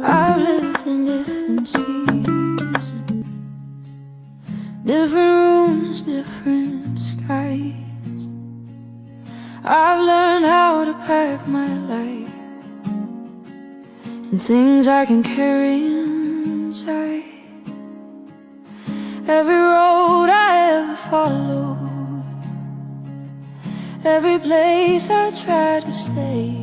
I've lived in different seasons, different rooms, different skies. I've learned how to pack my life and things I can carry inside. Every road I ever followed, every place I tried to stay,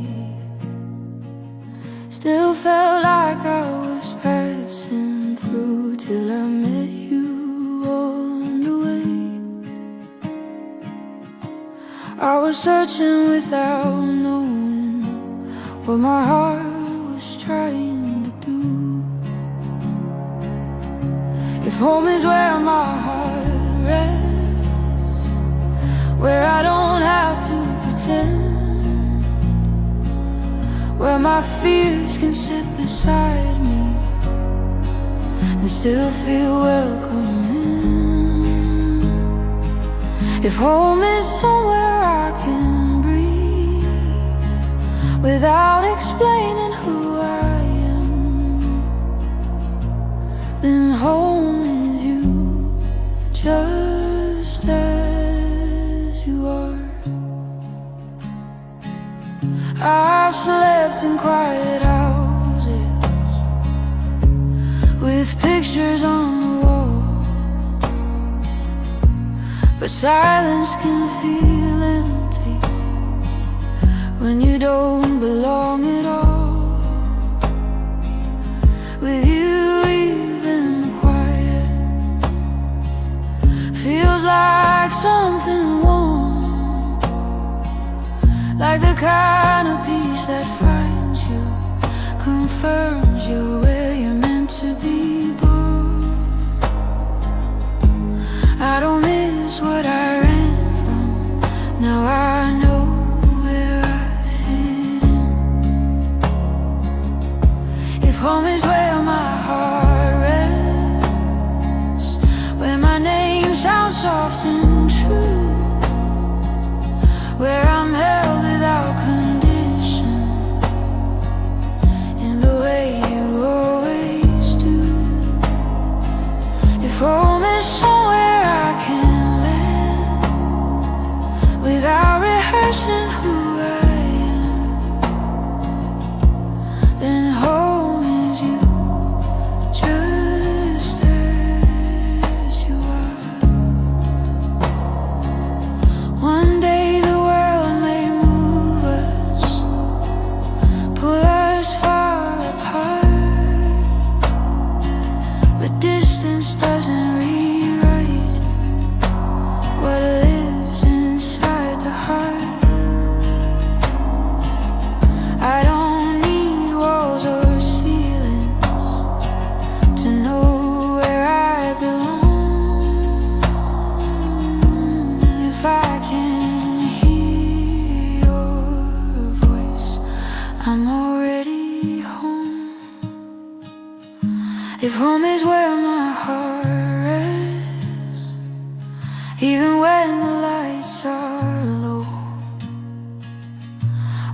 still felt like I was passing through till I met you on the way. I was searching without knowing what my heart was trying to do. If home is where my heart rests, where I don't have to pretend, where my fears can sit beside me and still feel welcome in. If home is somewhere I can breathe without explaining who I am, then home is you, just as you are. I've slept in quiet houses with pictures on the wall, but silence can feel empty when you don't belong at all. With you, even the quiet feels like something warm, like the kind of peace that finds you, confirms you're where you're meant to be born. I don't miss what I ran from, now I know where I fit in. If home is where my heart rests, where my name sounds soft and true, where I'm held without condition in the way you always do. If home is somewhere I can land without rehearsing who I am, then home is you, just as you are. One day the world may move us, pull us far apart, but distance doesn't rewrite what lives inside the heart. I don't need walls or ceilings to know where I belong. If I can hear your voice, I'm already home. If home is where my heart rests, even when the lights are low,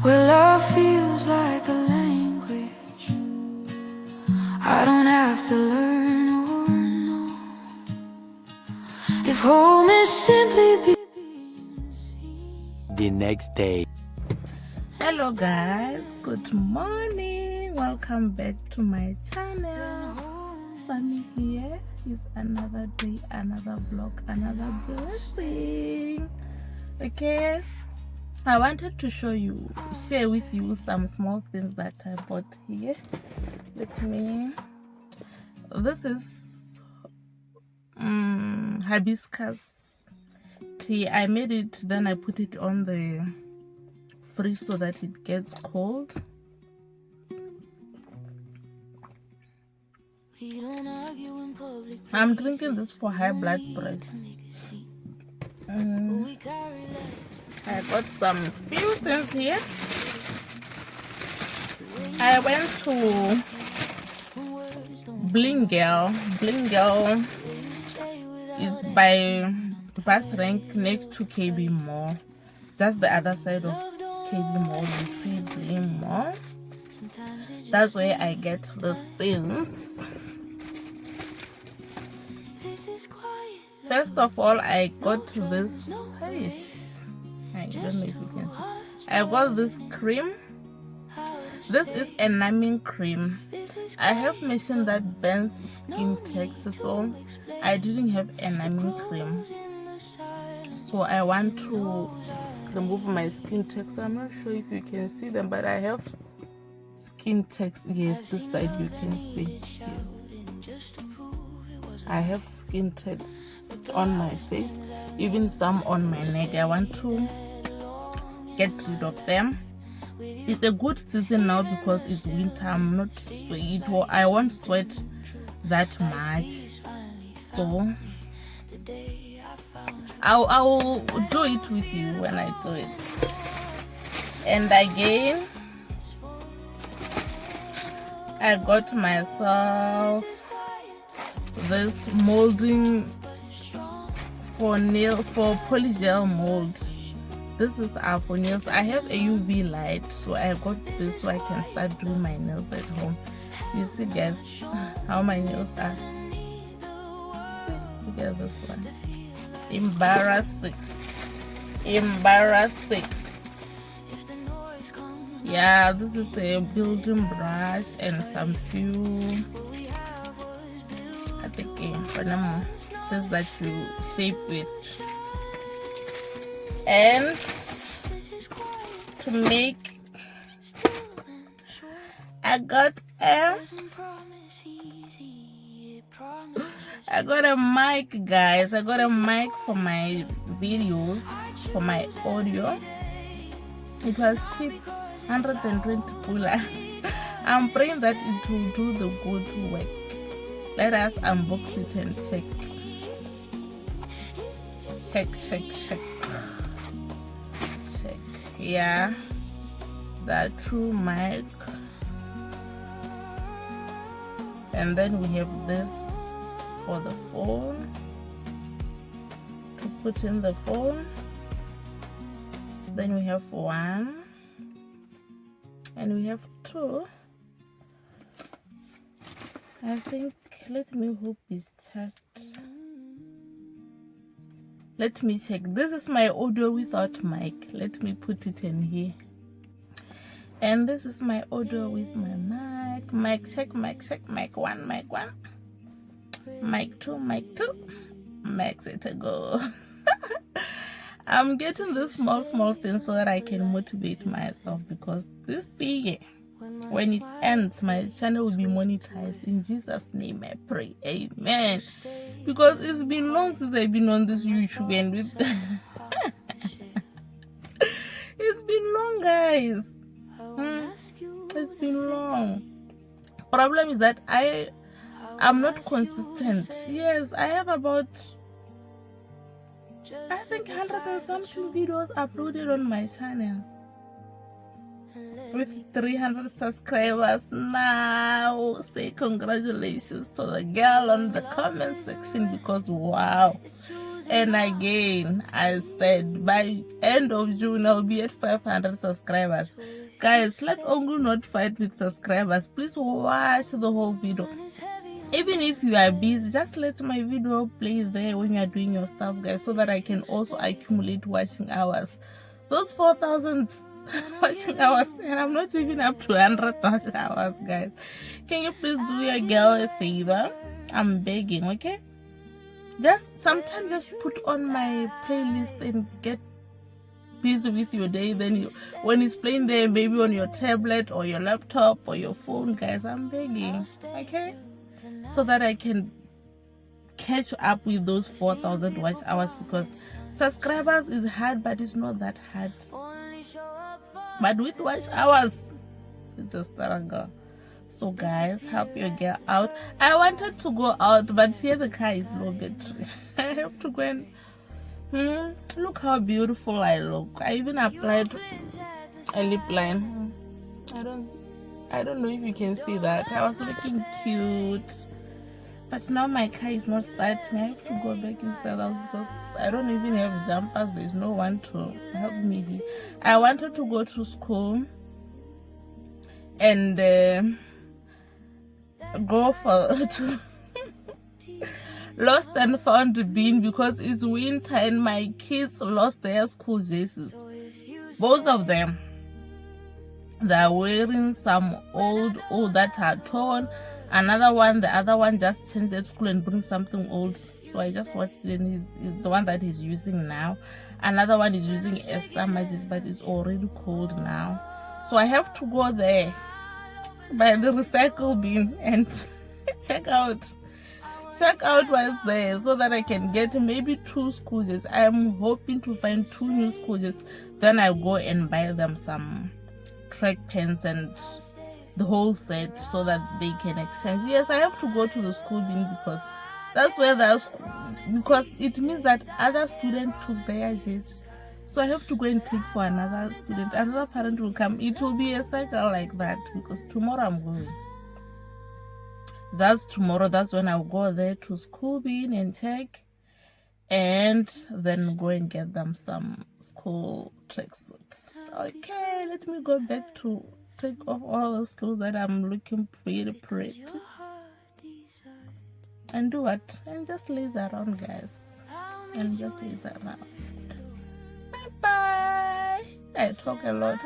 where love feels like a language I don't have to learn or know. If home is simply being seen. The next day. Hello guys, good morning, welcome back to my channel. Sunny here is another day, another vlog, another blessing. Okay, I wanted to share with you some small things that I bought here. This is hibiscus tea. I made it, then I put it on the fridge so that it gets cold. I'm drinking this for high blood pressure. I got some few things here. I went to Bling. Bling is by bus rank next to KB Mall. That's the other side of KB Mall. You see Bling Mall. That's where I get those things. First of all, I got this. I don't know if you can see. I got this cream. This is a numbing cream. I have mentioned that Ben's skin takes, so I didn't have a numbing cream. So I want to remove my skin tags. I'm not sure if you can see them, but I have skin tags. Yes, this side you can see. Yes. I have skin tags on my face, even some on my neck. I want to get rid of them. It's a good season now because it's winter. I'm not sweat, or I won't sweat that much, so I'll do it with you when I do it. And again, I got myself this molding for polygel mold. This is for nails. I have a UV light, so I got this so I can start doing my nails at home. You see, guys, how my nails are. Look at this one. Embarrassing. Yeah, this is a building brush and some few, I think, this that you shape with. And to make, I got a mic, guys. I got a mic for my videos, for my audio. It was cheap, 120 pula. I'm praying that it will do the good work. Let us unbox it and check. Check. Yeah, the true mic. And then we have this for the phone, to put in the phone. Then we have one, and we have two. I think, let me hope it's checked. Let me check. This is my audio without mic. Let me put it in here. And this is my audio with my mic. Mic check, mic one. Mic two. Mic set to go. I'm getting this small things so that I can motivate myself, because this year, when it ends, my channel will be monetized. In Jesus' name I pray. Amen. Because it's been long since I've been on this YouTube, and with it's been long, guys. It's been long. Problem is that I'm not consistent. Yes, I have about, I think, 100 and something videos uploaded on my channel with 300 subscribers now. Say congratulations to the girl on the comment section, because wow. And again, I said by end of June I'll be at 500 subscribers. Guys, let Ongu not fight with subscribers. Please watch the whole video. Even if you are busy, just let my video play there when you are doing your stuff, guys, so that I can also accumulate watching hours. Those 4,000 watching hours, and I'm not even up to 100,000 hours, guys. Can you please do your girl a favor? I'm begging, okay? Just sometimes just put on my playlist and get busy with your day. Then when it's playing there, maybe on your tablet or your laptop or your phone, guys, I'm begging, okay? So that I can catch up with those 4,000 watch hours, because subscribers is hard, but it's not that hard. But with watch hours, it's a struggle. So guys, help your girl out. I wanted to go out, but here the car is low battery. I have to go and look how beautiful I look. I even applied a lip line. I don't know if you can see that. I was looking cute. But now my car is not starting. I have to go back inside house because I don't even have jumpers. There's no one to help me here. I wanted to go to school and go for to lost and found bin because it's winter and my kids lost their school jerseys. Both of them. They're wearing some old that are torn. The other one just changed at school and bring something old. So I just watched it and he's the one that he's using now. Another one is using a summer jersey, but it's already cold now. So I have to go there by the recycle bin and check out what's there so that I can get maybe 2 school jerseys. I'm hoping to find 2 new school jerseys. Then I go and buy them some track pants and the whole set so that they can exchange. Yes, I have to go to the school bin because that's where because it means that other students took their jerseys. So I have to go and take for another student. Another parent will come. It will be a cycle like that because tomorrow I'm going. That's tomorrow. That's when I'll go there to school bin and check, and then go and get them some school tracksuits. Okay, let me go back to take off all the clothes that I'm looking pretty. And do what? And just laze around, guys. And just laze around. Bye. I talk a lot.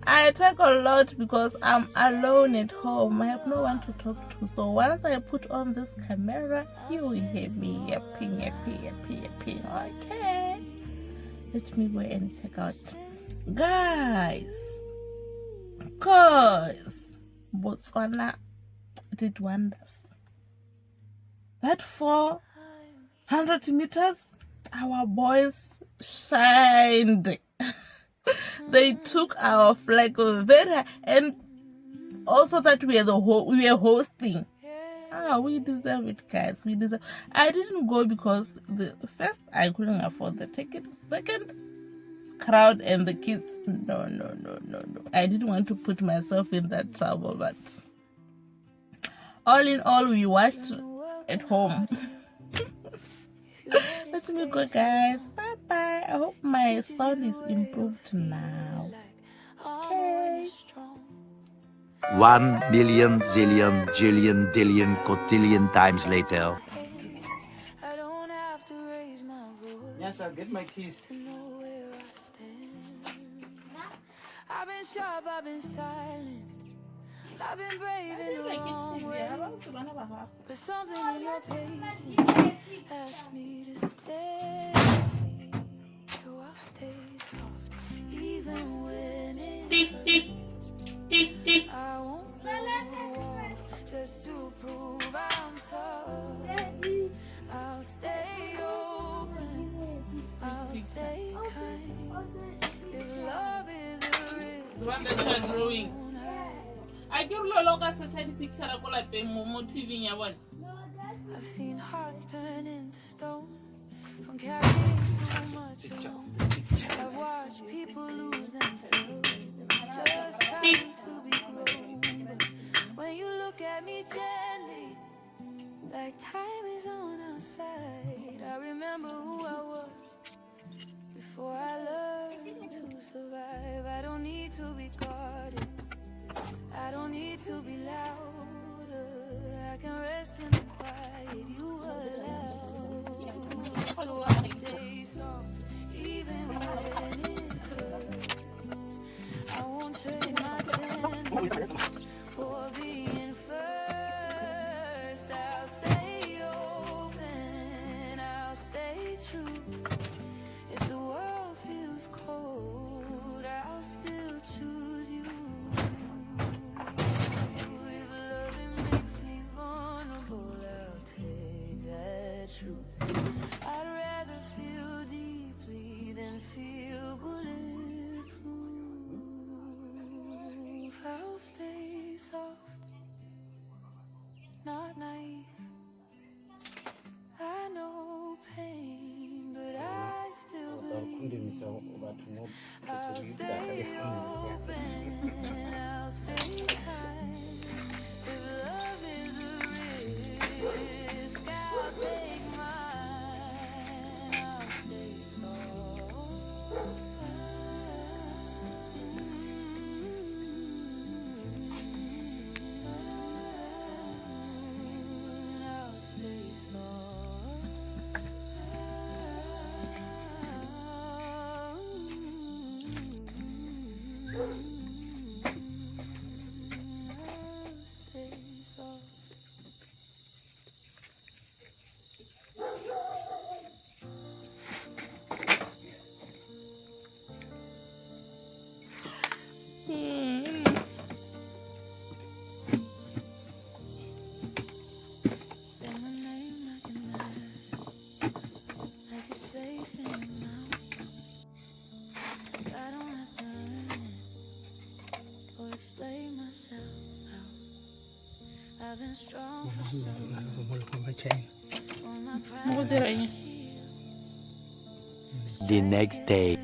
I talk a lot because I'm alone at home. I have no one to talk to. So once I put on this camera, you will hear me yapping. Okay. Let me go and check out. Guys, Botswana did wonders. That 400 meters, our boys shined. They took our flag very high, and also that we were hosting. We deserve it, guys. We deserve. I didn't go because the first I couldn't afford the ticket. Second, crowd and the kids. No. I didn't want to put myself in that trouble, but all in all, we watched at home. Let me go, guys. Bye bye. I hope my sound is improved now. Okay. 1 million zillion jillion dillion cotillion times later. Yes, I'll get my keys. I've been sharp, I've been silent, I've been brave in the wrong way, but something in your patience asked me to stay. So I'll stay soft, even when it hurts. I won't build a wall just to prove I'm tough. I'll stay open, I'll stay kind. If love is a real The one that you are growing. I give Lologa such a picture of like TV in one. I've seen hearts turn into stone from carrying too much alone. I've watched people lose themselves just trying to be grown. But when you look at me gently, like time is on our side, I remember who I was before I learned to survive. I don't need to be guarded, I don't need to be louder. I can rest in the quiet you allow. So I stay soft, even when it hurts. I won't trade my tenderness for being first. I'll stay open, I'll stay true. If the world feels cold, I'll still choose you. If loving makes me vulnerable, I'll take that truth. I'd rather feel deeply than feel bulletproof. I'll stay soft, not naive. I know pain, but I still believe. I'll stay open, I'll stay kind. If love is a risk, I'll take mine. I'll stay soft. explain myself out. I've been strong for so long. All my Ako dira pride niya. is healed. The next day.